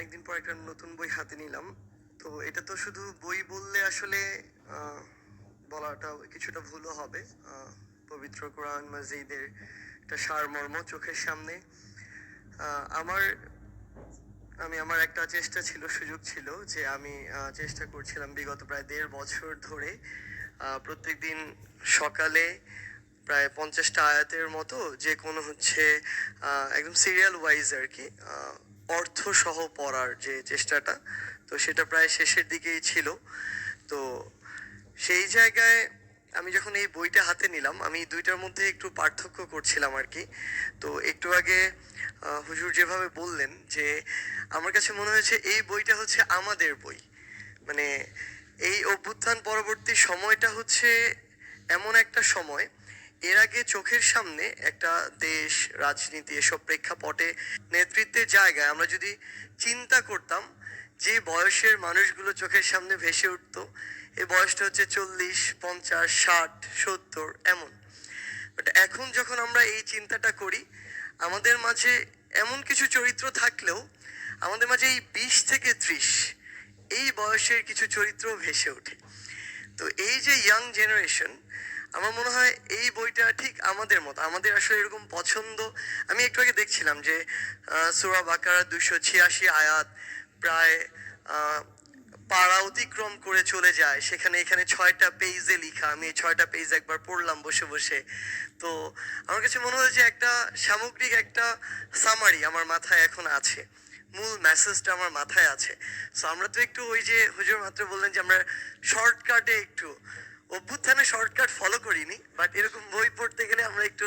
অনেকদিন পর একটা নতুন বই হাতে নিলাম। তো এটা তো শুধু বই বললে আসলে আহ, বলাটা কিছুটা ভুলও হবে। পবিত্র কোরআন মাজিদের একটা সারমর্ম চোখের সামনে। আমার আমার একটা চেষ্টা ছিল, সুযোগ ছিল যে আমি চেষ্টা করছিলাম বিগত প্রায় 1.5 বছর ধরে প্রত্যেকদিন সকালে প্রায় 50টা আয়াতের মতো যে কোনো হচ্ছে একদম সিরিয়াল ওয়াইজ আর কি অর্থ সহ পড়ার যে চেষ্টাটা, তো সেটা প্রায় শেষের দিকেই ছিল। তো সেই জায়গায় আমি যখন এই বইটা হাতে নিলাম, আমি দুইটার মধ্যে একটু পার্থক্য করছিলাম আর কি। তো একটু আগে হুজুর যেভাবে বললেন যে আমার কাছে মনে হয়েছে এই বইটা হচ্ছে আমাদের বই। মানে এই অভ্যুত্থান পরবর্তী সময়টা হচ্ছে এমন একটা সময়, এর আগে চোখের সামনে একটা দেশ, রাজনীতি, এসব প্রেক্ষাপটে নেতৃত্বের জায়গায় আমরা যদি চিন্তা করতাম, যে বয়সের মানুষগুলো চোখের সামনে ভেসে উঠতো, এই বয়সটা হচ্ছে 40, 50, 60, 70 এমন। বাট এখন যখন আমরা এই চিন্তাটা করি, আমাদের মাঝে এমন কিছু চরিত্র থাকলেও আমাদের মাঝে এই 20 থেকে 30 এই বয়সের কিছু চরিত্র ভেসে ওঠে। তো এই যে ইয়াং জেনারেশন, আমার মনে হয় এই বইটা ঠিক আমাদের মতো, আমাদের আসলে এরকম পছন্দ। আমি একটু আগে দেখছিলাম যে সূরা বাকারা 286 আয়াত প্রায় আহ, পাড়া অতিক্রম করে চলে যায়, সেখানে এখানে 6টা পেজে লিখা। আমি এই 6টা পেজ একবার পড়লাম বসে বসে। তো আমার কাছে মনে হয় যে একটা সামগ্রিক একটা সামারি আমার মাথায় এখন আছে, মূল মেসেজটা আমার মাথায় আছে। সো আমরা তো একটু ওই যে হুজুর মাত্র বললেন যে আমরা শর্টকাটে একটু অভ্যুত্থানে শর্টকাট ফলো করিনি, বাট এরকম বই পড়তে গেলে আমরা একটু